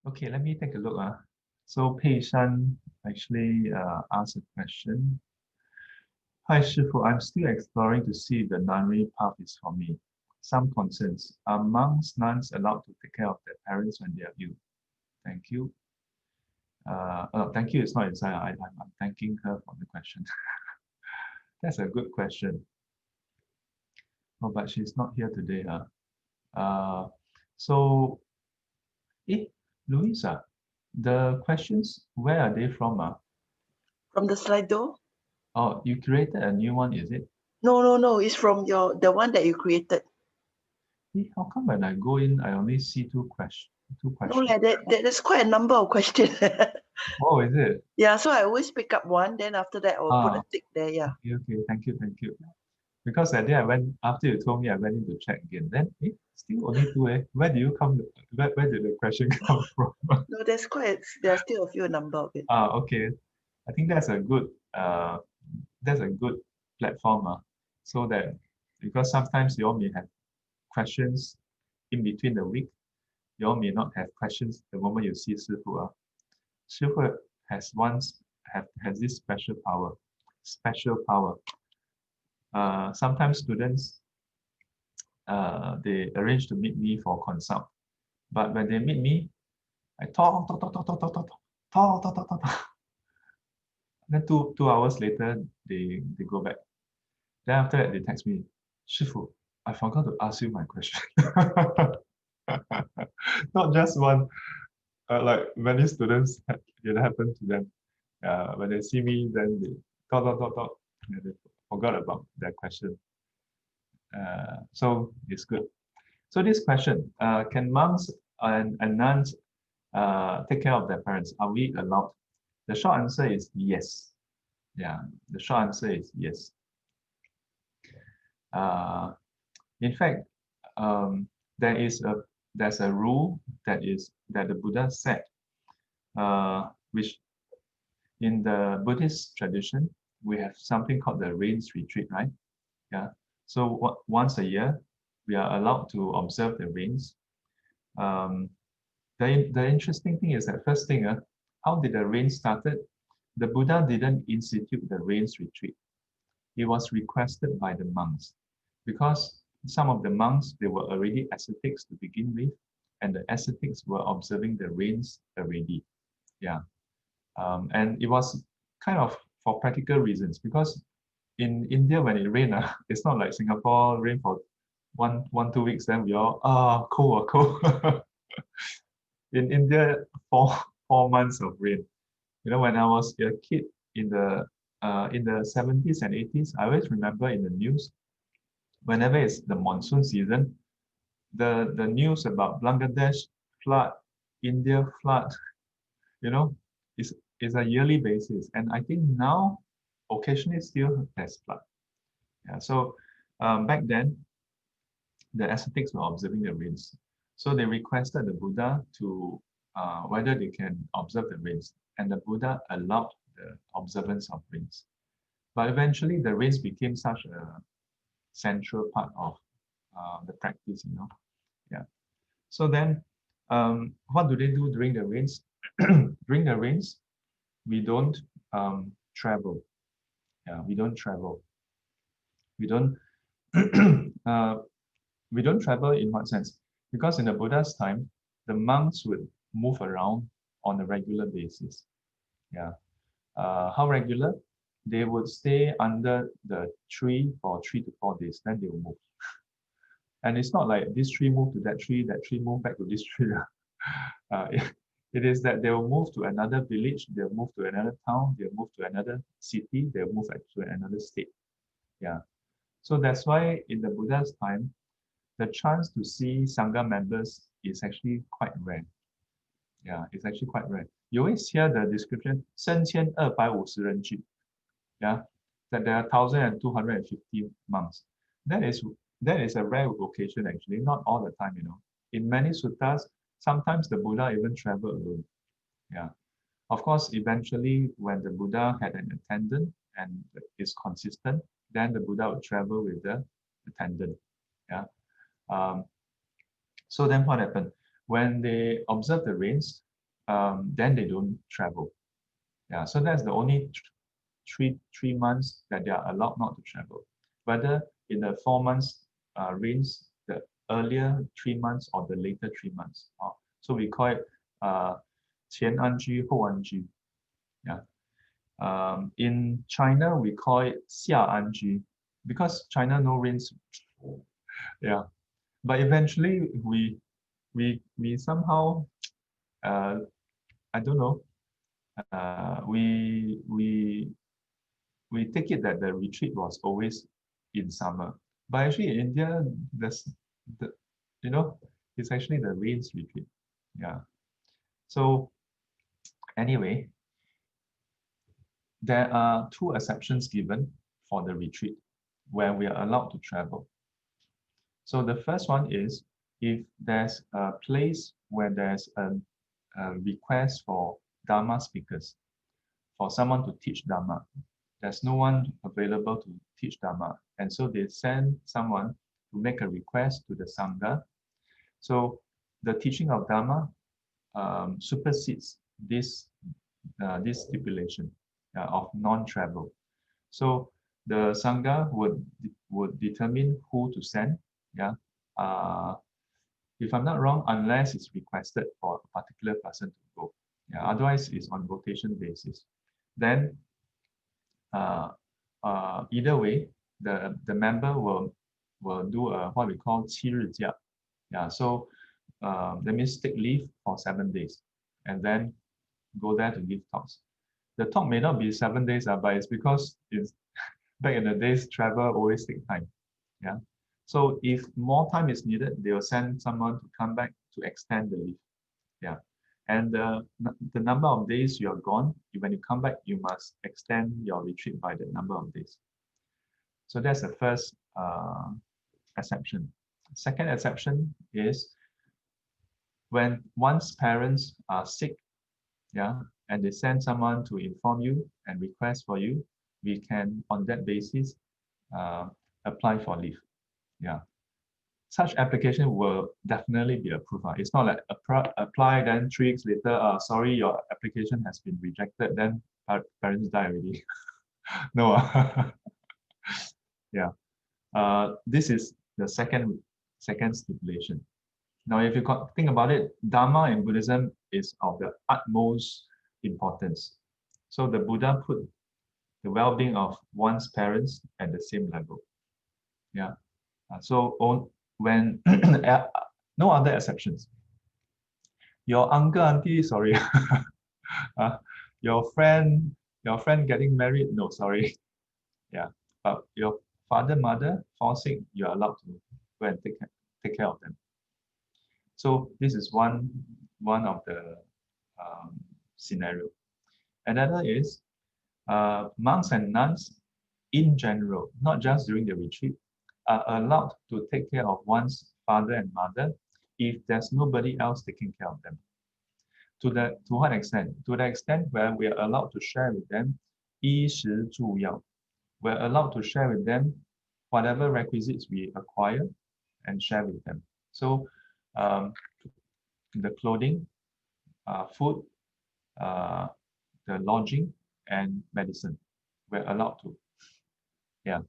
Okay, let me take a look. So Pei Shan actually asked a question. Hi Shifu, I'm still exploring to see if the nunnery path is for me. Some concerns. Are monks, nuns allowed to take care of their parents when they are ill? Thank you. Thank you. It's not inside. I'm thanking her for the question. That's a good question. Oh, but she's not here today. Uh, so, Louisa, the questions, where are they from? From the Slido? Oh, you created a new one, is it? No. It's from the one that you created. How come when I go in, I only see two questions? No, there's quite a number of questions. Oh, is it? Yeah, so I always pick up one, then after that I'll put a tick there. Yeah. Okay. Thank you. Because that day I went, after you told me, I went in to check again. Then, still only two. Where do you come? Where did the question come from? No, there's still a few number of it. Okay. I think that's a good platform. So that because sometimes you all may have questions in between the week, you all may not have questions the moment you see Shifu. Shifu has this special power. Special power. Sometimes students they arrange to meet me for consult, but when they meet me, I talk. Then two hours later, they go back. Then after that, they text me, Shifu, I forgot to ask you my question. Not just one. Like many students, it happened to them. When they see me, then they talk, and they forgot about that question. So it's good. So this question, can monks and nuns take care of their parents? Are we allowed? The short answer is yes. Yeah, the short answer is yes. In fact, there's a rule that the Buddha said, which in the Buddhist tradition we have something called the rains retreat, right? Yeah. So once a year we are allowed to observe the rains. The interesting thing is that first thing, how did the rains started? The Buddha didn't institute the rains retreat. It was requested by the monks because some of the monks, they were already ascetics to begin with, and the ascetics were observing the rains already. Yeah. And it was kind of for practical reasons because in India, when it rains, it's not like Singapore rain for 2 weeks, then we all, cold. In India, four months of rain. When I was a kid in the 70s and 80s, I always remember in the news, whenever it's the monsoon season, the news about Bangladesh flood, India flood, you know, is a yearly basis. And I think now, occasionally still there's flood. Yeah. So back then, the ascetics were observing the rains. So they requested the Buddha to whether they can observe the rains. And the Buddha allowed the observance of rains. But eventually, the rains became such a central part of the practice, Yeah. So then, what do they do during the rains? During the rains, we don't travel. Yeah, we don't travel. We don't. We don't travel in what sense? Because in the Buddha's time, the monks would move around on a regular basis. Yeah. How regular? They would stay under the tree for 3 to 4 days, then they will move. And it's not like this tree moved to that tree moved back to this tree. It is that they will move to another village, they'll move to another town, they'll move to another city, they'll move to another state. Yeah. So that's why in the Buddha's time, the chance to see Sangha members is actually quite rare. Yeah, it's actually quite rare. You always hear the description, 3,250人聚. Yeah, that there are 1,250 monks. That is a rare occasion actually, not all the time, In many suttas, sometimes the Buddha even traveled alone. Yeah. Of course, eventually when the Buddha had an attendant and is consistent, then the Buddha would travel with the attendant. Yeah. So then what happened? When they observed the rains, then they don't travel. Yeah, so that's the only 3 months that they are allowed not to travel. Whether in the 4 months range, the earlier 3 months or the later 3 months. So we call it 前安居后安居. Yeah. In China, we call it 下安居 because China no rains. Yeah, but eventually we somehow I don't know, we take it that the retreat was always in summer, but actually in India there's the it's actually the rains retreat. Yeah. So anyway, there are 2 exceptions given for the retreat where we are allowed to travel. So the first one is if there's a place where there's a request for Dharma speakers, for someone to teach Dharma. There's no one available to teach Dharma. And so they send someone to make a request to the Sangha. So the teaching of Dharma supersedes this stipulation of non-travel. So the Sangha would determine who to send. Yeah. If I'm not wrong, unless it's requested for a particular person to go. Yeah, otherwise it's on rotation basis. Then either way, the member will do what we call 7日假. Yeah, so that means take leave for 7 days and then go there to give talks. The talk may not be 7 days, but it's because it's back in the days, travel always take time. Yeah. So if more time is needed, they will send someone to come back to extend the leave. Yeah. And the number of days you are gone, when you come back, you must extend your retreat by the number of days. So that's the first exception. Second exception is when one's parents are sick, yeah, and they send someone to inform you and request for you, we can, on that basis, apply for leave. Yeah. Such application will definitely be approved. It's not like apply, then 3 weeks later, sorry, your application has been rejected, then parents die already. No. Yeah. This is the second stipulation. Now, if you think about it, Dharma in Buddhism is of the utmost importance. So the Buddha put the well-being of one's parents at the same level. Yeah. So when no other exceptions. Your uncle, auntie, sorry. Your friend getting married, no, sorry. Yeah. But your father, mother fall sick, you're allowed to go and take care of them. So this is one of the scenario. Another is monks and nuns in general, not just during the retreat, are allowed to take care of one's father and mother if there's nobody else taking care of them. To what extent? To the extent where we are allowed to share with them 衣食住要. We're allowed to share with them whatever requisites we acquire and share with them. So the clothing, food, the lodging, and medicine, we're allowed to. Yeah.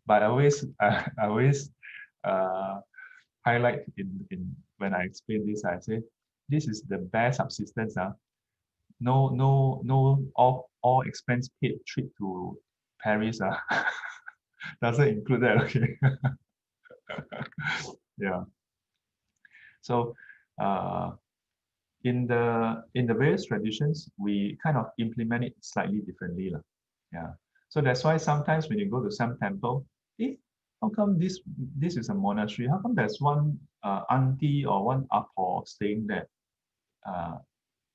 But I always highlight in when I explain this, I say this is the bare subsistence. No all expense paid trip to Paris. Doesn't include that. Okay. Yeah. So in the various traditions, we kind of implement it slightly differently. Yeah. So that's why sometimes when you go to some temple, how come this is a monastery? How come there's one auntie or one apo staying there?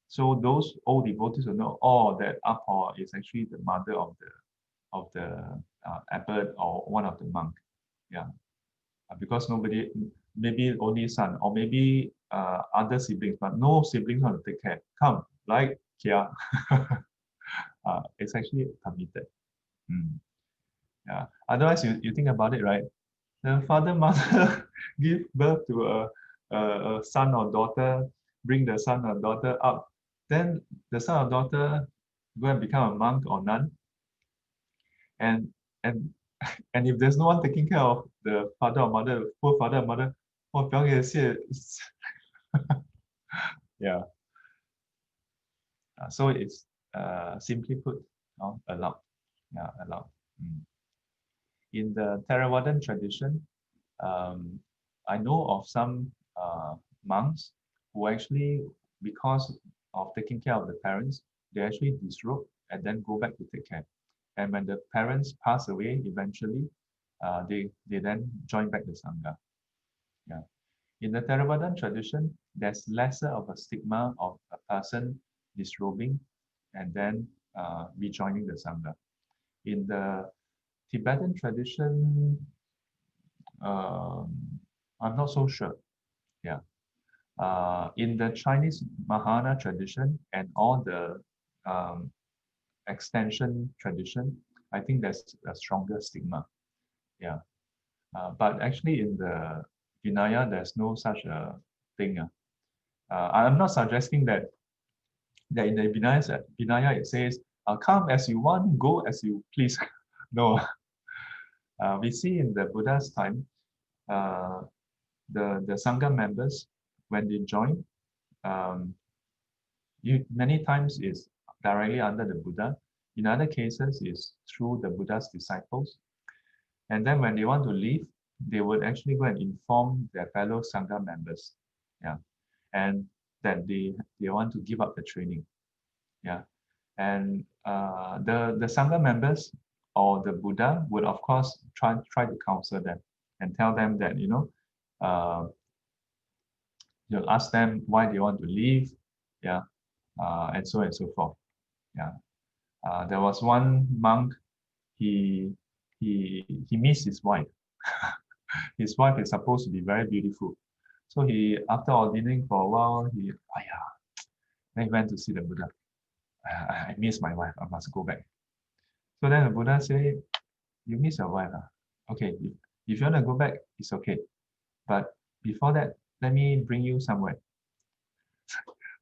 So those old devotees will know, oh, that apo is actually the mother of the abbot or one of the monk. Yeah. Because nobody, maybe only son, or maybe other siblings, but no siblings want to take care. Come, like Kia. It's actually permitted. Yeah. Otherwise, you think about it, right? The father, mother give birth to a son or daughter, bring the son or daughter up, then the son or daughter go and become a monk or nun, and and and if there's no one taking care of the father or mother, poor father or mother, oh, yeah. So it's simply put, allowed. Yeah, allowed. In the Theravadan tradition, I know of some monks who actually, because of taking care of the parents, they actually disrobe and then go back to take care. And when the parents pass away, eventually, they then join back the Sangha. Yeah. In the Theravadan tradition, there's lesser of a stigma of a person disrobing and then rejoining the Sangha. In the Tibetan tradition, I'm not so sure. Yeah. In the Chinese Mahana tradition and all the extension tradition, I think there's a stronger stigma. Yeah. But actually in the Vinaya, there's no such a thing. I'm not suggesting that in the Vinaya it says, come as you want, go as you please. No. We see in the Buddha's time, the Sangha members, when they join, many times is directly under the Buddha. In other cases, is through the Buddha's disciples. And then when they want to leave, they would actually go and inform their fellow Sangha members. Yeah. And that they want to give up the training. Yeah. And the Sangha members or the Buddha would, of course, try to counsel them and tell them that, you'll ask them why they want to leave. Yeah. And so on and so forth. Yeah. There was one monk, he missed his wife. His wife is supposed to be very beautiful. So he, after ordaining for a while, then he went to see the Buddha. I miss my wife, I must go back. So then the Buddha said, you miss your wife? Okay, if you want to go back, it's okay. But before that, let me bring you somewhere.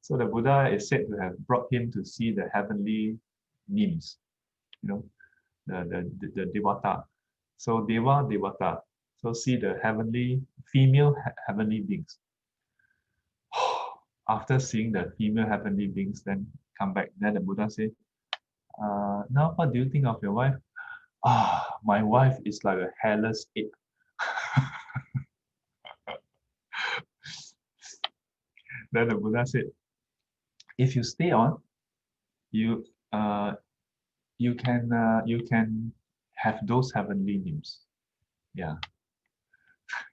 So the Buddha is said to have brought him to see the heavenly nymphs, the Devata. So Deva, Devata. So see the female heavenly beings. After seeing the female heavenly beings, then come back. Then the Buddha said, now what do you think of your wife? My wife is like a hairless ape. Then the Buddha said, if you stay on, you can have those heavenly nymphs. Yeah.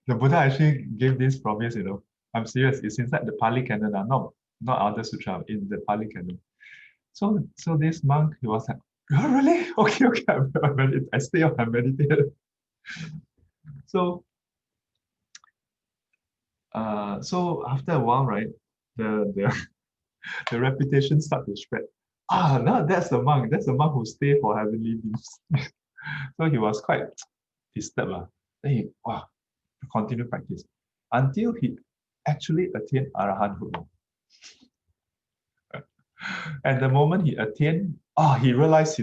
The Buddha actually gave this promise, I'm serious, it's inside the Pali Canon, not other sutra, in the Pali Canon. So this monk, he was like, oh, really? Okay, I stay on, I meditate. So after a while, right, the reputation started to spread. No, that's the monk who stay for heavenly beings. So he was quite disturbed. Then he continue practice until he actually attained arahanthood. And the moment he attained, he realized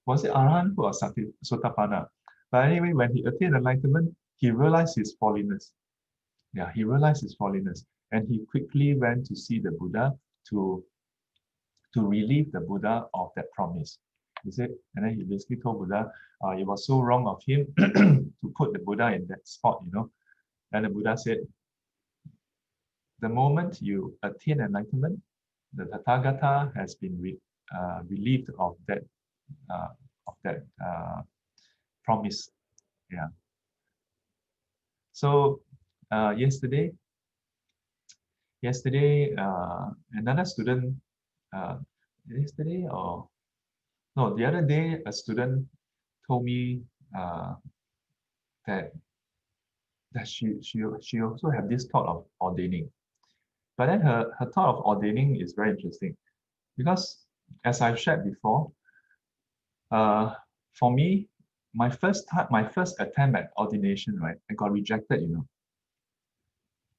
was it arahanthood or sotapanna? But anyway, when he attained enlightenment, he realized his folliness. Yeah, he realized his folliness, and he quickly went to see the Buddha to relieve the Buddha of that promise. He said, and then he basically told Buddha, it was so wrong of him to put the Buddha in that spot, And the Buddha said, the moment you attain enlightenment, the Tathagata has been relieved of that promise. Yeah. So yesterday, another student, the other day, a student told me that she also had this thought of ordaining. But then her thought of ordaining is very interesting because, as I've shared before, for me, my first attempt at ordination, right, I got rejected.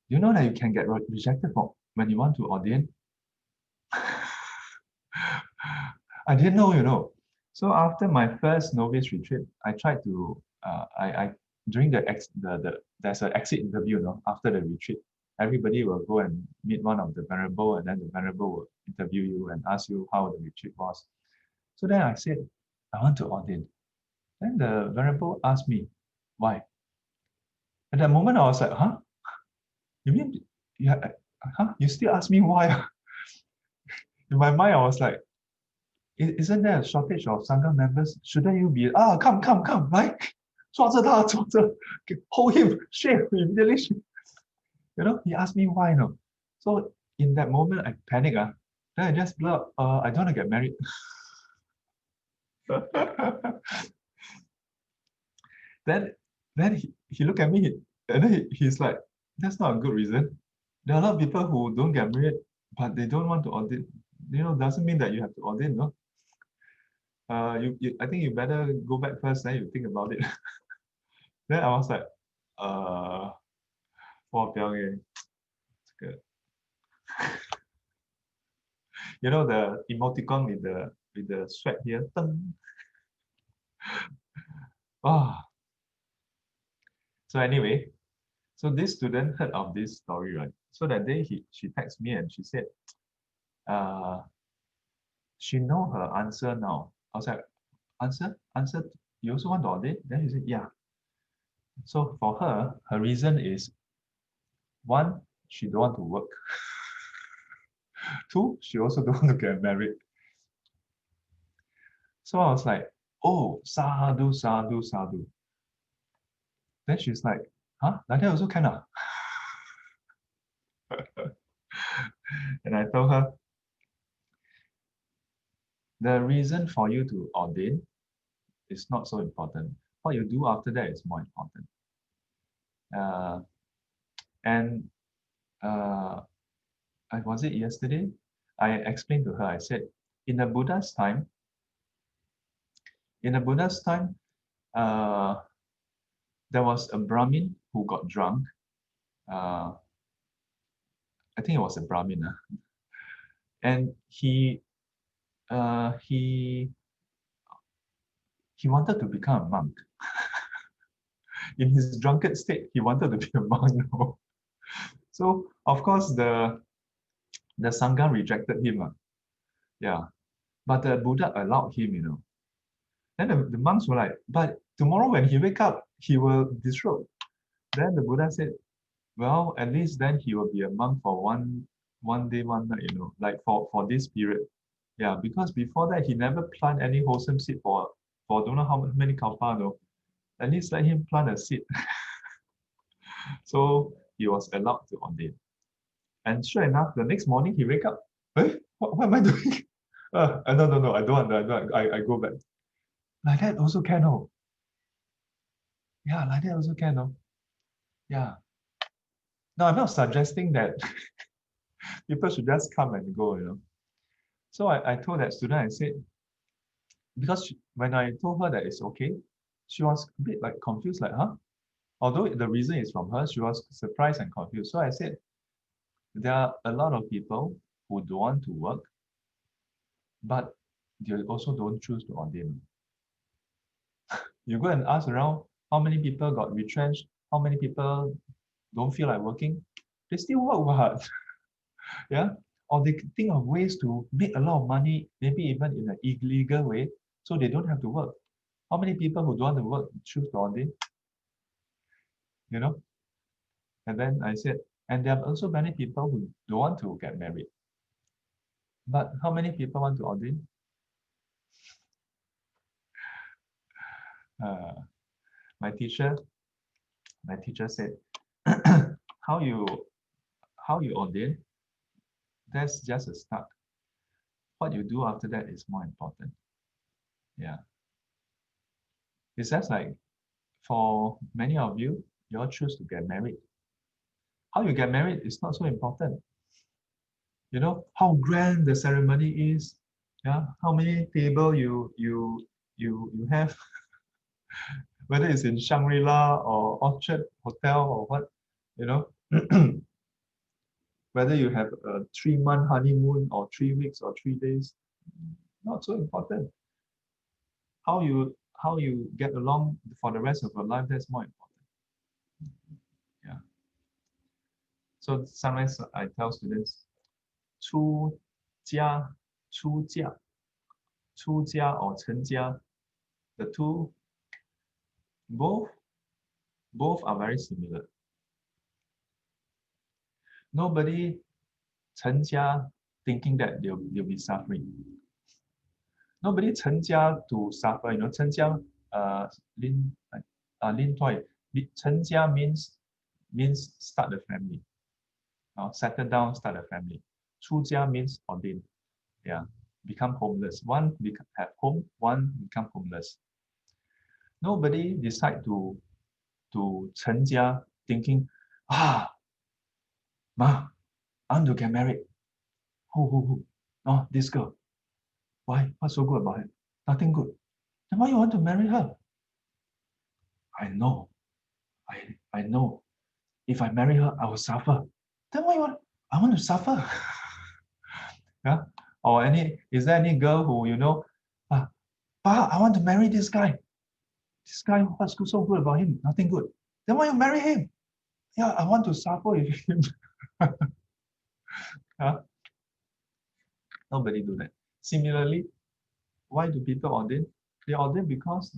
You know that you can get rejected when you want to ordain. I didn't know, you know. So after my first novice retreat, I tried to I during there's an exit interview, you know, after the retreat. Everybody will go and meet one of the venerable, and then the venerable will interview you and ask you how the retreat was. So then I said, I want to ordain. Then the venerable asked me, why? At that moment, I was like, huh? You mean, yeah, huh? You still ask me why? In my mind, I was like, isn't there a shortage of Sangha members? Shouldn't you be, come, right? 抓着他，抓着, hold him, shake, immediately shake. You know, he asked me why, no. So in that moment, I panic. Then I just blurt, I don't want to get married. then he looked at me, and then he's like, that's not a good reason. There are a lot of people who don't get married, but they don't want to ordain. You know, doesn't mean that you have to ordain, no. I think you better go back first, then you think about it. Then I was like, 我表演这个 you know the emoticon with the sweat here. 噔. Ah. So anyway, so this student heard of this story, right? So that day she texted me and she said, she know her answer now. I was like, answer? You also want to audit? Then she said, yeah. So for her reason is, one, she don't want to work. Two, she also don't want to get married. So I was like, oh, sadhu, sadhu, sadhu. Then she's like, huh? Like that also can. And I told her, the reason for you to ordain is not so important. What you do after that is more important. And was it yesterday? I explained to her, I said, in the Buddha's time, there was a Brahmin who got drunk. I think it was a Brahmin. And he wanted to become a monk. In his drunkard state, he wanted to be a monk. No? So of course the Sangha rejected him. Yeah. But the Buddha allowed him, you know. Then the monks were like, but tomorrow when he wake up, he will disrobe. Then the Buddha said, well, at least then he will be a monk for one day, one night, you know, like for this period. Yeah, because before that he never planted any wholesome seed for don't know how many kalpa, no. At least let him plant a seed. So he was allowed to ordain. And sure enough, the next morning he wake up. What am I doing? No, I don't want. I go back. Like that also can, oh. Yeah, like that also can, oh. Yeah. No, I'm not suggesting that people should just come and go, you know. So I told that student, I said, because when I told her that it's okay, she was a bit like confused, like, huh? Although the reason is from her, she was surprised and confused. So I said, there are a lot of people who don't want to work, but they also don't choose to ordain. You go and ask around how many people got retrenched, how many people don't feel like working, they still work hard. Yeah, or they think of ways to make a lot of money, maybe even in an illegal way, so they don't have to work. How many people who don't want to work choose to ordain? You know? And then I said, and there are also many people who don't want to get married. But how many people want to ordain? My teacher said, how you ordain, that's just a start. What you do after that is more important. Yeah. It's just like, for many of you, you all choose to get married. How you get married is not so important. You know, how grand the ceremony is, yeah, how many table you have, whether it's in Shangri-La or Orchard Hotel or what, you know, whether you have a 3-month honeymoon or 3 weeks or 3 days, Not so important. How you get along for the rest of your life, that's more important. Yeah. So sometimes I tell students, 出家or 成家, the two both are very similar. Nobody 成家 thinking that they'll be suffering. Nobody 成家 to suffer. 成家 lin toy. 成家 means start a family. Settle down, start a family. 出家 means ordain. Yeah, become homeless. One have home, one become homeless. Nobody decide to 成家 thinking, Ma, I want to get married. Who? Oh, this girl. Why? What's so good about it? Nothing good. Then why you want to marry her? I know. I know. If I marry her, I will suffer. Then why you want? I want to suffer. Yeah. Or is there any girl who Pa, I want to marry this guy. This guy, what's so good about him? Nothing good. Then why you marry him? Yeah, I want to suffer with him. Huh? Nobody do that. Similarly, why do people ordain? They ordain because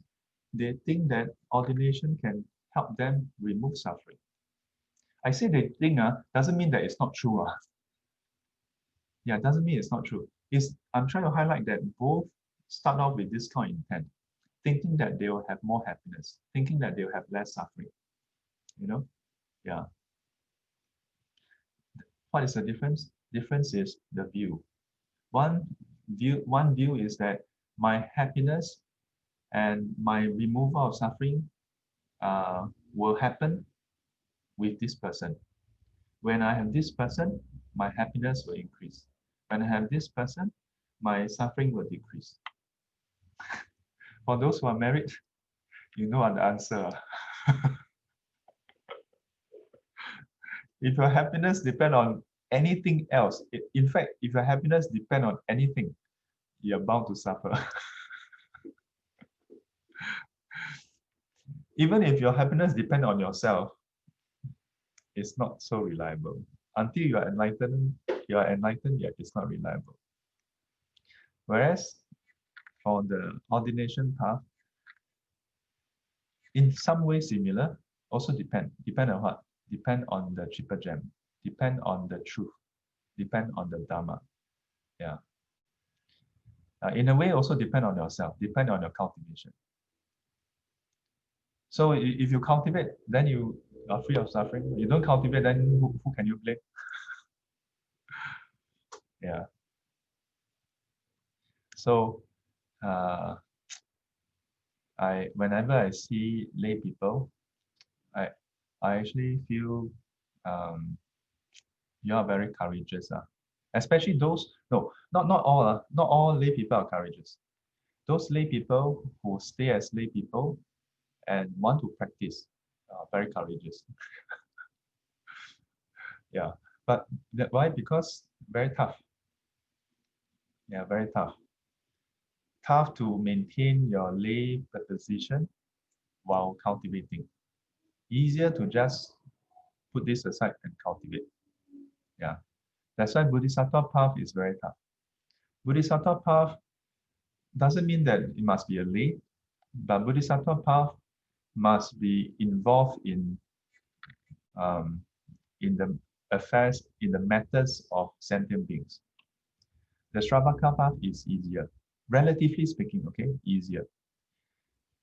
they think that ordination can help them remove suffering. I say they think, doesn't mean that it's not true. Yeah, doesn't mean it's not true. I'm trying to highlight that both start off with this kind of intent, thinking that they will have more happiness, thinking that they will have less suffering. Yeah. What is the difference? Difference is the view. One view is that my happiness and my removal of suffering will happen with this person. When I have this person, my happiness will increase. When I have this person, my suffering will decrease. For those who are married, you know the answer. If your happiness depends on anything else, in fact, if your happiness depends on anything, you're bound to suffer. Even if your happiness depends on yourself, it's not so reliable. Until you are enlightened, yet it's not reliable. Whereas for the ordination path, in some way similar, also depend on what? Depend on the triple gem, depend on the truth, depend on the Dhamma. Yeah. In a way, also depend on yourself, depend on your cultivation. So if you cultivate, then you are free of suffering. You don't cultivate, then who can you blame? Yeah. So whenever I see lay people, I actually feel you are very courageous. Especially those, no, not all lay people are courageous. Those lay people who stay as lay people and want to practice are very courageous. Yeah, but why? Because very tough. Yeah, very tough. Tough to maintain your lay position while cultivating. Easier to just put this aside and cultivate. Yeah, that's why Bodhisattva path is very tough. Bodhisattva path doesn't mean that it must be a lay, but Bodhisattva path must be involved in the affairs, in the matters of sentient beings. The Sravaka path is easier, relatively speaking. Okay, easier.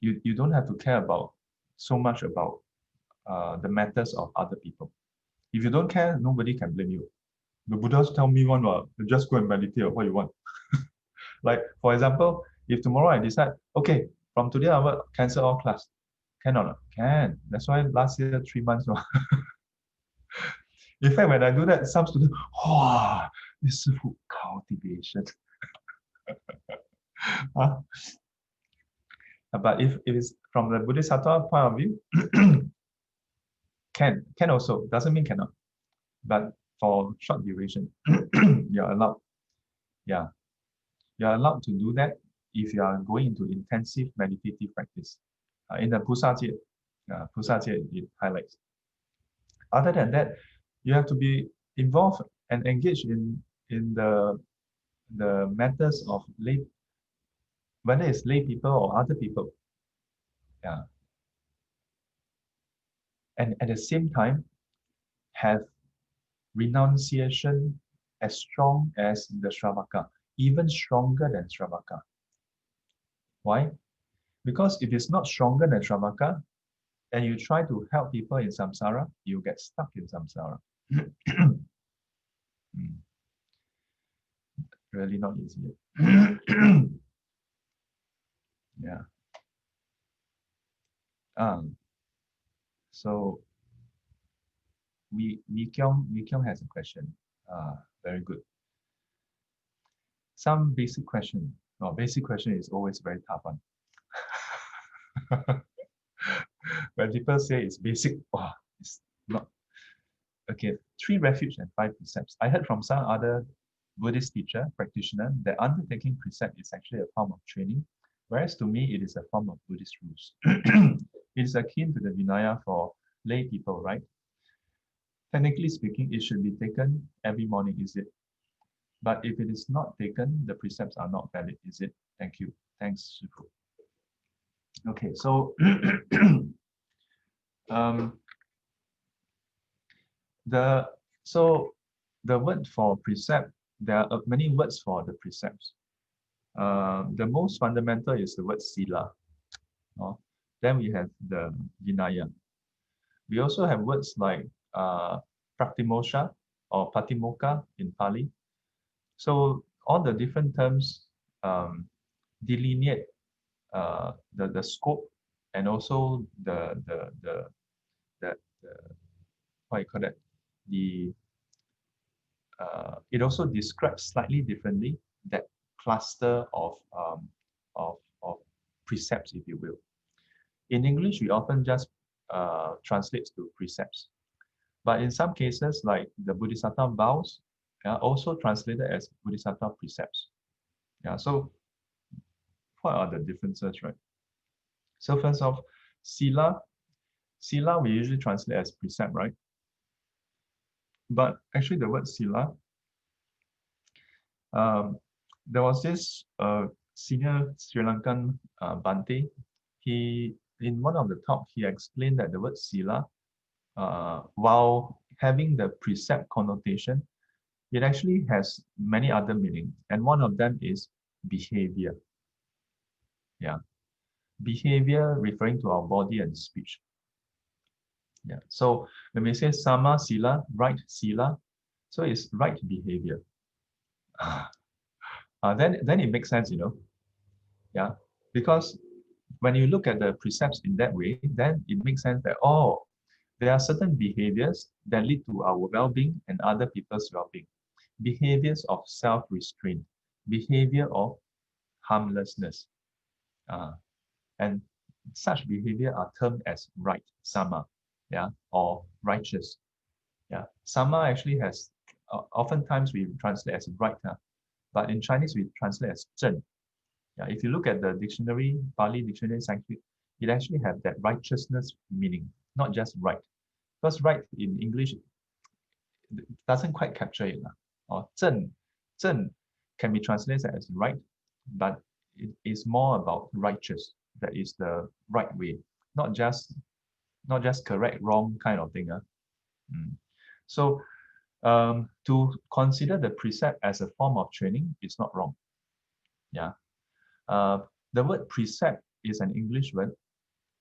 You don't have to care about so much about the matters of other people. If you don't care, nobody can blame you. The Buddhas tell me just go and meditate. What you want? Like, for example, if tomorrow I decide, okay, from today I will cancel all class. Can or not? Can. That's why last year 3 months. In fact, when I do that, some students, this is cultivation. But if it's from the Bodhisattva point of view, can also, doesn't mean cannot. But for short duration, you're allowed. Yeah. You are allowed to do that if you are going into intensive meditative practice. In the Pusa it highlights. Other than that, you have to be involved and engaged in the matters of whether it's lay people or other people. Yeah. And at the same time, have renunciation as strong as the Shravaka, even stronger than Shravaka. Why? Because if it's not stronger than Shravaka, and you try to help people in samsara, you get stuck in samsara. Really not easy. Yeah. So Keong has a question. Very good. Some basic question. Well, basic question is always very tough one. When people say it's basic, wow, it's not. Okay, 3 refuge and 5 precepts. I heard from some other Buddhist teacher, practitioner, that undertaking precept is actually a form of training, whereas to me it is a form of Buddhist rules. It is akin to the Vinaya for lay people, right? Technically speaking, it should be taken every morning, is it? But if it is not taken, the precepts are not valid, is it? Thank you. Thanks, Shifu. Okay, so the word for precept, there are many words for the precepts. The most fundamental is the word sila. Then we have the Vinaya. We also have words like Praktimosha or Patimokkha in Pali. So all the different terms delineate the scope and also the what you call that, it also describes slightly differently that cluster of precepts, if you will. In English, we often just translate to precepts. But in some cases, like the Bodhisattva vows, also translated as Bodhisattva precepts. Yeah, so what are the differences, right? So first off, sila we usually translate as precept, right? But actually the word sila, there was this senior Sri Lankan Bhante. In one of the talks, he explained that the word sila, while having the precept connotation, it actually has many other meanings. And one of them is behavior. Yeah. Behavior referring to our body and speech. Yeah. So when we say sama sila, right sila, so it's right behavior. Then it makes sense, Yeah. Because when you look at the precepts in that way, then it makes sense that, there are certain behaviors that lead to our well-being and other people's well-being. Behaviors of self-restraint, behavior of harmlessness. And such behavior are termed as right, sama, or righteous. Sama actually has, oftentimes we translate as right, but in Chinese we translate as zhen. If you look at the dictionary, Pali dictionary, Sanskrit, it actually has that righteousness meaning, not just right. Because right in English doesn't quite capture it. Or zhen can be translated as right, but it is more about righteous. That is the right way, not just correct, wrong kind of thing. So to consider the precept as a form of training is not wrong. The word precept is an English word.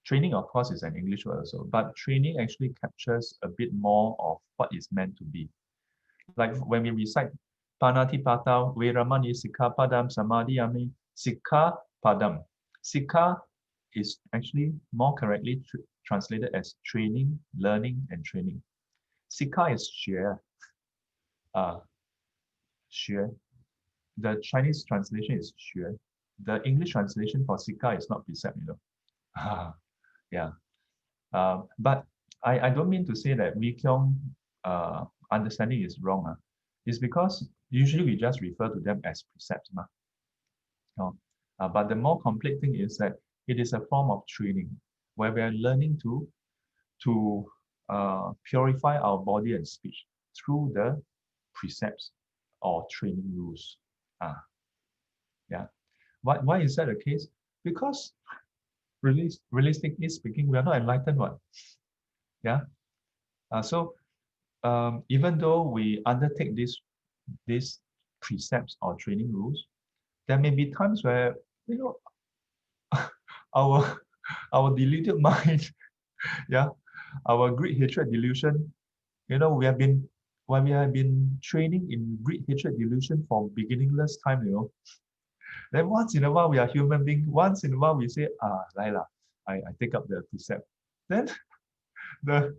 Training, of course, is an English word also, but training actually captures a bit more of what is meant to be. Like when we recite Panatipata, Veramani, Sikkhapadam, Samadhiyami, Sikkhapadam. Sikkha is actually more correctly translated as training, learning, and training. Sikkha is 学. 学. The Chinese translation is 学. The English translation for Sikkha is not precept, But I don't mean to say that Keong understanding is wrong. It's because usually we just refer to them as precepts. But the more complete thing is that it is a form of training where we are learning to purify our body and speech through the precepts or training rules. Yeah. Why is that the case? Because realistically speaking, we are not enlightened one. Yeah. So even though we undertake these precepts or training rules, there may be times where our deluded mind, yeah, our greed, hatred, delusion, we have been training in greed, hatred, delusion for beginningless time, Then once in a while we are human being. Once in a while we say, Laila, I take up the precept. Then the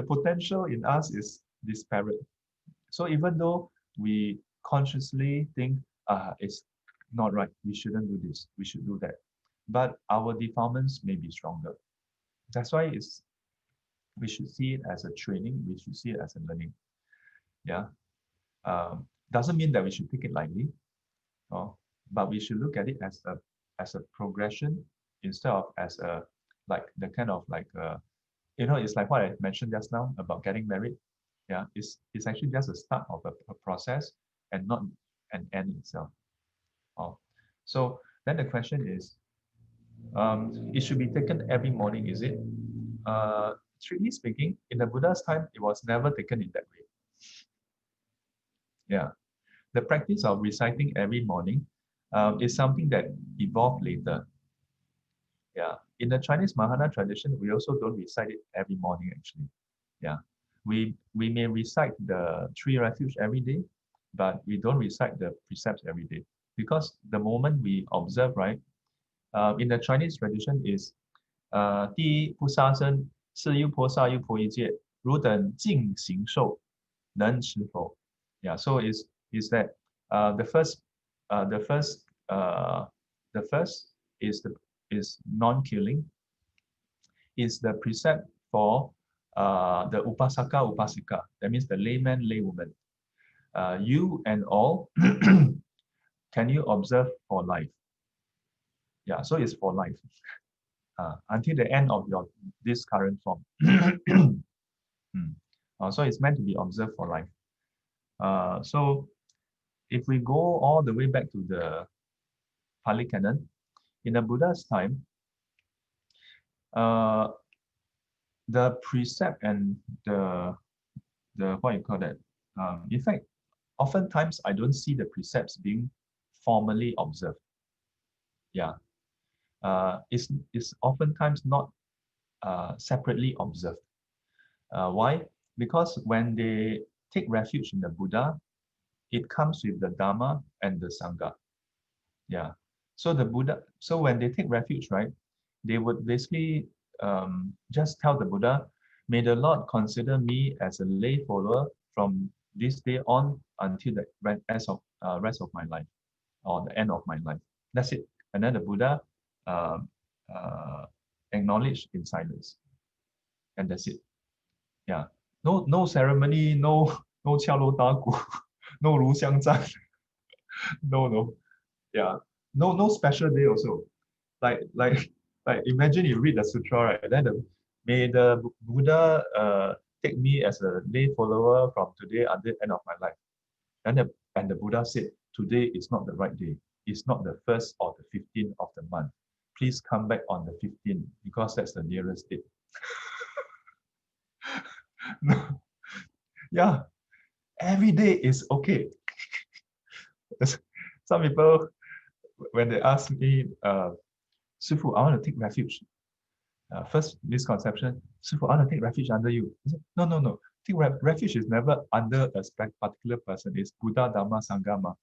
potential in us is disparate. So even though we consciously think, it's not right, we shouldn't do this, we should do that, but our defilements may be stronger. That's why we should see it as a training, we should see it as a learning. Yeah. Doesn't mean that we should take it lightly, but we should look at it as a progression instead of as a the kind of it's like what I mentioned just now about getting married. Yeah, it's actually just a start of a process and not an end itself. So then the question is, it should be taken every morning, is it? Strictly speaking, in the Buddha's time, it was never taken in that way. Yeah, the practice of reciting every morning is something that evolved later. Yeah, in the Chinese Mahayana tradition, we also don't recite it every morning actually. Yeah, we may recite the three refuges every day, but we don't recite the precepts every day because the moment we observe, right? In the Chinese tradition is 第一不杀生，是优婆萨优婆夷戒，汝等尽行受，能持否? Yeah, so is that the first is non-killing, is the precept for the upasaka upasika, that means the layman laywoman. You and all can you observe for life? Yeah, so it's for life. Until the end of this current form. So it's meant to be observed for life. So if we go all the way back to the Pali Canon, in the Buddha's time, the precept and the what you call that? In fact, oftentimes I don't see the precepts being formally observed. Yeah, it's oftentimes not separately observed. Why? Because when they take refuge in the Buddha, it comes with the Dhamma and the Sangha. Yeah. So the Buddha, so when they take refuge, right, they would basically just tell the Buddha, may the Lord consider me as a lay follower from this day on until the rest of my life, or the end of my life. That's it. And then the Buddha acknowledged in silence. And that's it. Yeah. No ceremony, no 敲锣打鼓, no 炉香赞, no. Yeah. No special day also. Like imagine you read the sutra, right? Then may the Buddha take me as a lay follower from today until the end of my life. And the Buddha said, today is not the right day. It's not the 1st or the 15th of the month. Please come back on the 15th because that's the nearest date. No. Yeah, every day is okay. Some people, when they ask me, Shifu, I want to take refuge. First misconception, Shifu, I want to take refuge under you. I said, no. Take refuge is never under a particular person. It's Buddha, Dhamma, Sangha.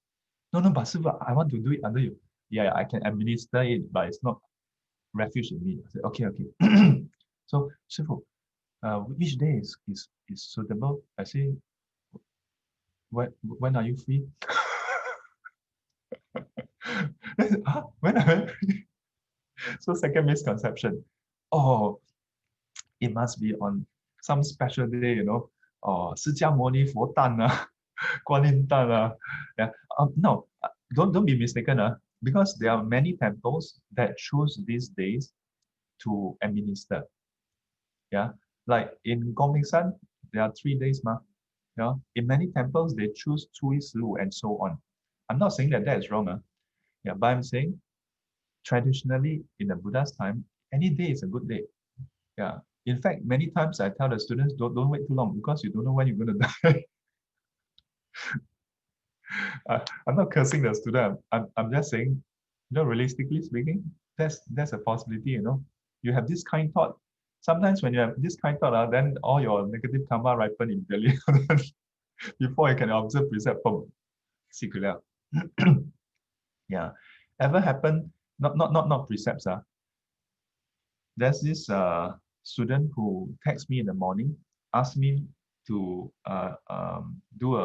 No, but Shifu, I want to do it under you. Yeah, I can administer it, but it's not refuge in me. I said, okay. So, Shifu, which day is suitable? I say, when are you free? When am I free? So second misconception. Oh, it must be on some special day,释迦牟尼佛诞, Guan Yin Dan. Yeah. No, don't be mistaken. because there are many temples that choose these days to administer. Yeah, like in Gongmingsan, there are 3 days, ma. Yeah, in many temples they choose Cui Silu and so on. I'm not saying that that is wrong, yeah, but I'm saying traditionally in the Buddha's time, any day is a good day. Yeah. In fact, many times I tell the students, don't wait too long because you don't know when you're going to die. I'm not cursing the student. I'm just saying, realistically speaking, that's a possibility, You have this kind thought. Sometimes when you have this kind thought, then all your negative karma ripen immediately before you can observe precept from Seak. Yeah. Ever happen? Not precepts. There's this student who texts me in the morning, asked me to do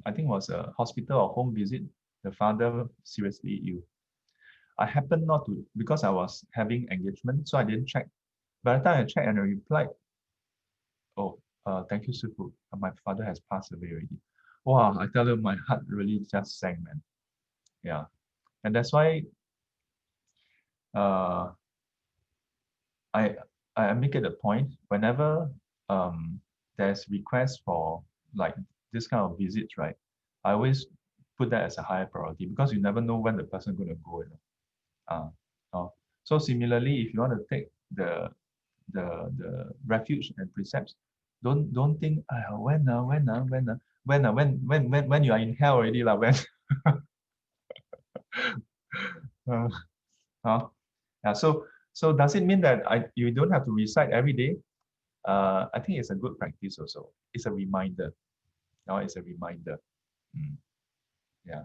I think it was a hospital or home visit. The father seriously ill. I happened not to, because I was having engagement, so I didn't check. By the time I checked and I replied, oh, thank you, Shifu. My father has passed away already. Wow, I tell you, my heart really just sank, man. Yeah. And that's why uh, I I make it a point whenever there's requests for like this kind of visits, right? I always put that as a higher priority because you never know when the person going to go. So similarly, if you want to take the refuge and precepts, don't think when you are in hell already when uh, uh, yeah, so does it mean that you don't have to recite every day? I think it's a good practice also. It's a reminder. Now it's a reminder. Mm, yeah.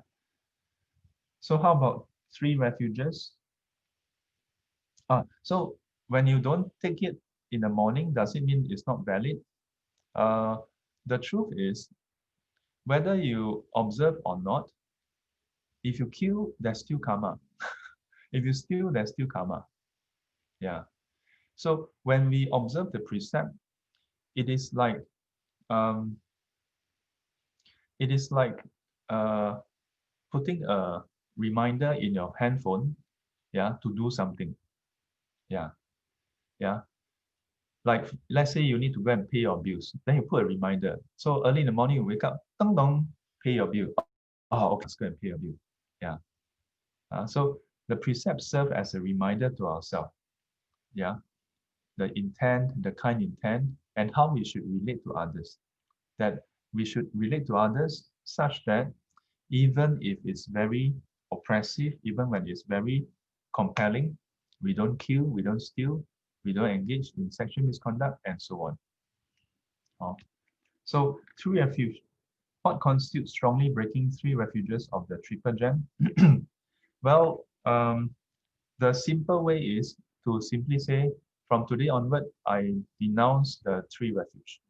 So how about 3 refuges? So when you don't take it in the morning, does it mean it's not valid? Uh, the truth is, whether you observe or not, if you kill, there's still karma. If you steal, there's still karma. Yeah. So when we observe the precept, it is like um, it is like uh, putting a reminder in your handphone, yeah, to do something. Yeah, yeah. Like let's say you need to go and pay your bills, then you put a reminder. So early in the morning you wake up, dong dong, pay your bill. Oh, okay, let's go and pay your bill. Yeah. So the precepts serve as a reminder to ourselves. Yeah, the intent, the kind intent, and how we should relate to others. That we should relate to others such that even if it's very oppressive, even when it's very compelling, we don't kill, we don't steal, we don't engage in sexual misconduct, and so on. So, 3 refuge. What constitutes strongly breaking 3 refuges of the triple gem? Well, the simple way is to simply say, from today onward, I denounce the 3 refuge.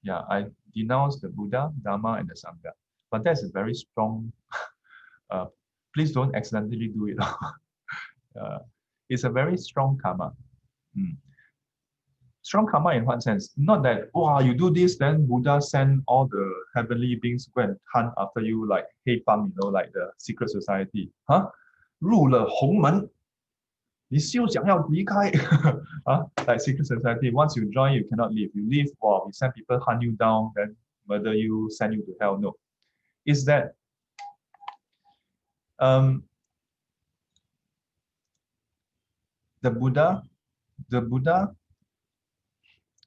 Yeah, I denounce the Buddha, Dhamma, and the Sangha. But that's a very strong, uh, please don't accidentally do it. It's a very strong karma. Mm. Strong karma in what sense? Not that, wow, you do this, then Buddha send all the heavenly beings to go and hunt after you like hey pam, like the secret society. Huh? 入了红门, 你休想要离开. Like secret society, once you join, you cannot leave. You leave, wow, we send people hunt you down, then murder you, send you to hell. No. Is that um, the Buddha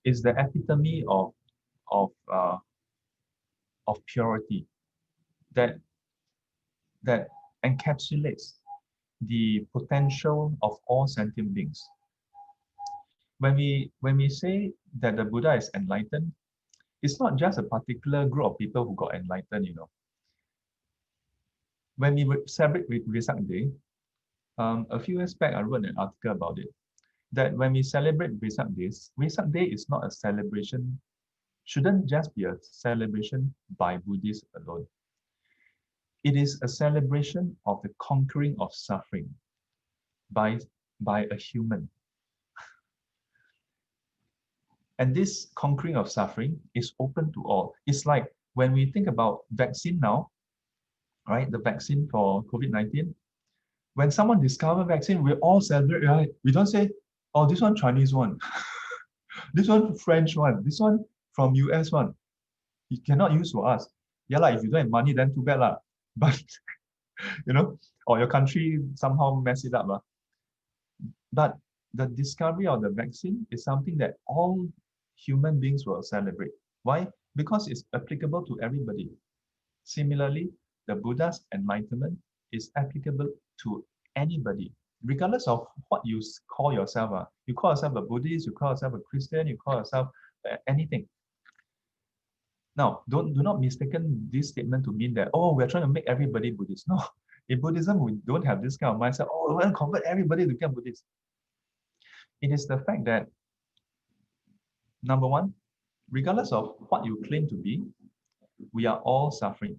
is the epitome of uh, of purity that that encapsulates the potential of all sentient beings. When we say that the Buddha is enlightened, it's not just a particular group of people who got enlightened. When we celebrate Vesak Day, a few years back I wrote an article about it. That when we celebrate Vesak Day is not a celebration, shouldn't just be a celebration by Buddhists alone. It is a celebration of the conquering of suffering by a human. And this conquering of suffering is open to all. It's like when we think about vaccine now, right? The vaccine for COVID-19, when someone discovers vaccine, we all celebrate, right? We don't say, oh, this one Chinese one, this one French one, this one from US one. It cannot use for us. Yeah, like if you don't have money, then too bad lah. But or your country somehow mess it up lah. But the discovery of the vaccine is something that all human beings will celebrate. Why? Because it's applicable to everybody. Similarly, the Buddha's enlightenment is applicable to anybody, regardless of what you call yourself. You call yourself a Buddhist, you call yourself a Christian, you call yourself anything. Now, do not mistaken this statement to mean that, oh, we're trying to make everybody Buddhist. No, in Buddhism, we don't have this kind of mindset, oh, we want to convert everybody to become Buddhist. It is the fact that, number one, regardless of what you claim to be, we are all suffering.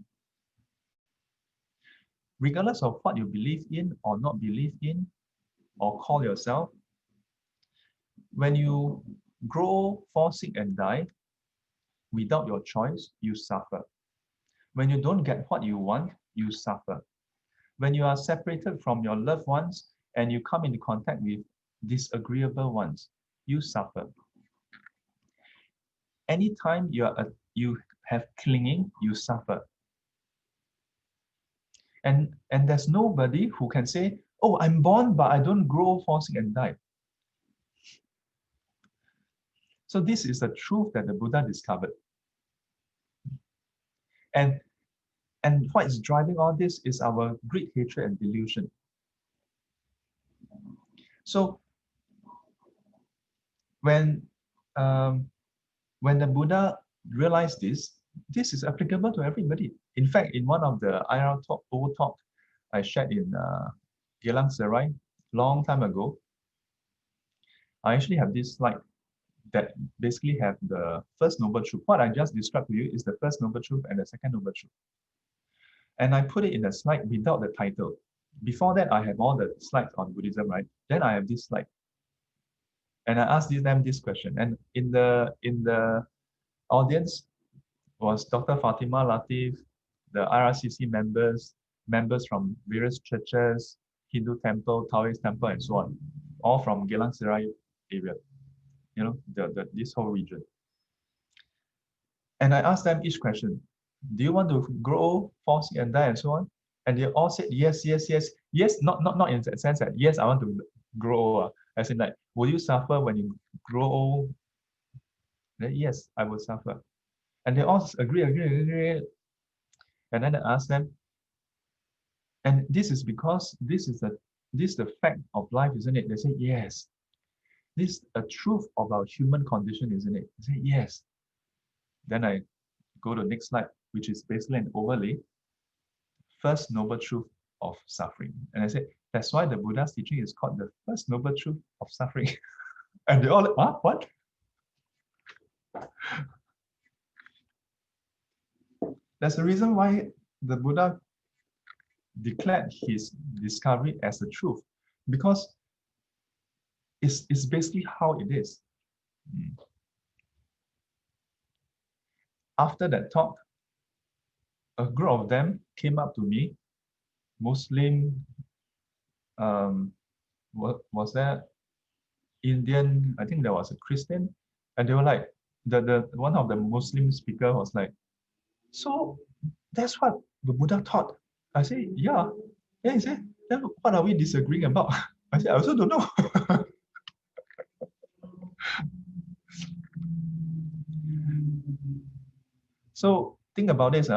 Regardless of what you believe in or not believe in, or call yourself, when you grow, fall sick, and die, without your choice, you suffer. When you don't get what you want, you suffer. When you are separated from your loved ones and you come into contact with disagreeable ones, you suffer. Anytime you have clinging, you suffer. And there's nobody who can say, oh, I'm born, but I don't grow, fall sick, and die. So this is the truth that the Buddha discovered. And what is driving all this is our greed, hatred, and delusion. So when the Buddha realized this is applicable to everybody. In fact, in one of the IR talk I shared in Geylang Serai long time ago, I actually have this slide that basically have the first noble truth. What I just described to you is the first noble truth and the second noble truth. And I put it in a slide without the title. Before that, I have all the slides on Buddhism, right? Then I have this slide. And I asked them this question. And in the audience was Dr. Fatima Latif, the IRCC members from various churches, Hindu temple, Taoist temple, and so on, all from Geylang Serai area, this whole region. And I asked them each question, do you want to grow, fall sick, and die, and so on? And they all said yes, yes, yes, yes. Not in the sense that yes, I want to grow old. As in like, will you suffer when you grow old? Then yes, I will suffer. And they all agree. And then I asked them, and this is because this is the fact of life, isn't it? They say yes. This is a truth of our human condition, isn't it? They say yes. Then I go to the next slide, which is basically an overlay. First noble truth of suffering. And I said, that's why the Buddha's teaching is called the first noble truth of suffering. And they all like, huh? What? That's the reason why the Buddha declared his discovery as the truth, because it's basically how it is. After that talk, a group of them came up to me, Muslim, was there Indian, I think there was a Christian, and they were like, the one of the Muslim speaker was like, so that's what the Buddha taught. I say, yeah. Yeah, he said, then what are we disagreeing about? I said, I also don't know. So think about this.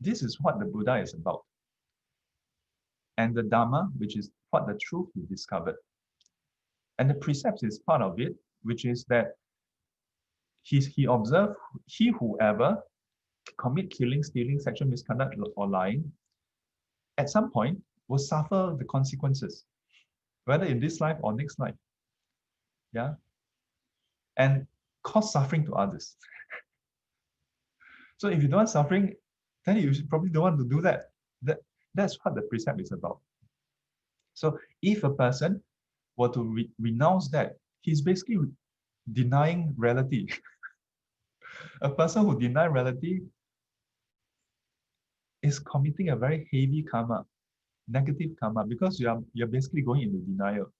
This is what the Buddha is about. And the Dhamma, which is what the truth he discovered. And the precepts is part of it, which is that he observed, whoever commit killing, stealing, sexual misconduct, or lying, at some point will suffer the consequences, whether in this life or next life. Yeah. And cause suffering to others. So if you don't want suffering, then you probably don't want to do that. That's what the precept is about. So if a person were to renounce that, he's basically denying reality. A person who denies reality is committing a very heavy karma. negative karma because you're basically going into denial,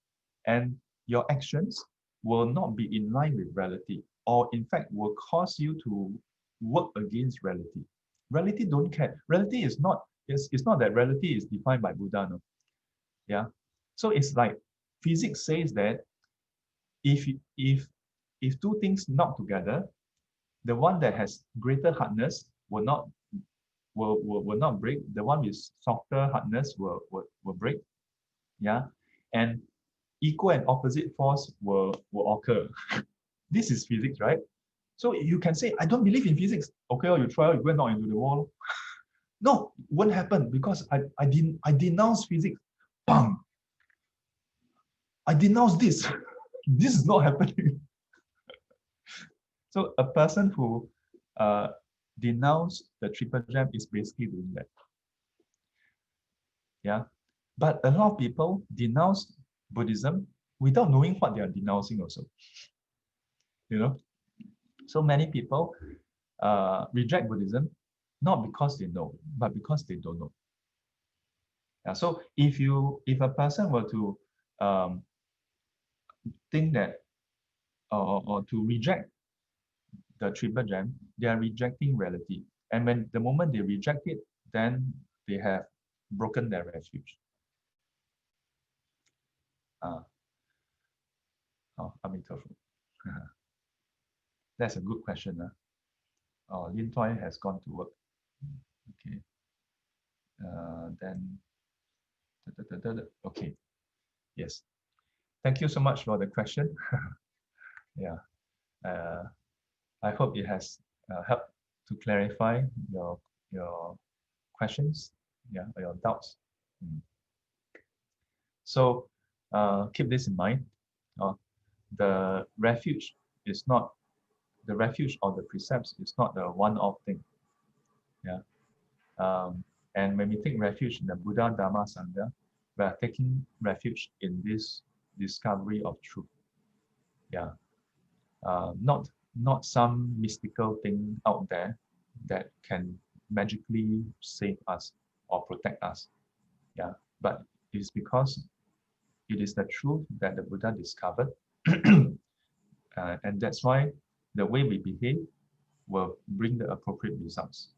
and your actions will not be in line with reality, or in fact will cause you to work against reality. Reality don't care. Reality is not, it's not that reality is defined by Buddha, no. Yeah. So it's like physics says that if two things knock together, the one that has greater hardness will not break. The one with softer hardness will break. Yeah. And equal and opposite force will occur. This is physics, right? So you can say, I don't believe in physics. Okay, or you try, you go and knock into the wall. No, it won't happen because I denounce physics. Bam! I denounce this. This is not happening. So a person who denounce the triple gem is basically doing that. Yeah. But a lot of people denounce Buddhism without knowing what they are denouncing also. You know? So many people reject Buddhism not because they know, but because they don't know. Yeah, so if a person were to think that or to reject the triple gem, they are rejecting reality. And when the moment they reject it, then they have broken their refuge. Amitabha. That's a good question. Lin Toy has gone to work. Okay. Then, okay. Yes. Thank you so much for the question. Yeah. I hope it has helped to clarify your questions, yeah, or your doubts. So keep this in mind. The refuge is not the refuge or the precepts is not a one-off thing. Yeah. And when we take refuge in the Buddha, Dhamma, Sangha, we are taking refuge in this discovery of truth. Yeah. Not some mystical thing out there that can magically save us or protect us. Yeah. But it's because it is the truth that the Buddha discovered. And that's why the way we behave will bring the appropriate results.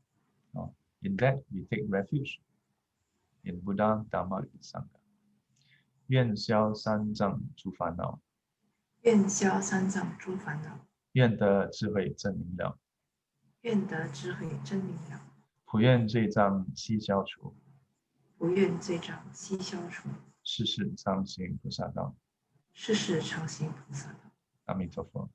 In that, we take refuge in Buddha, Dhamma, and Sangha. 愿消三障诸烦恼，愿消三障诸烦恼，愿得智慧真明了，愿得智慧真明了，普愿罪障悉消除，不愿罪障悉消除，世世常行菩萨道。世世常行菩萨道。阿弥陀佛。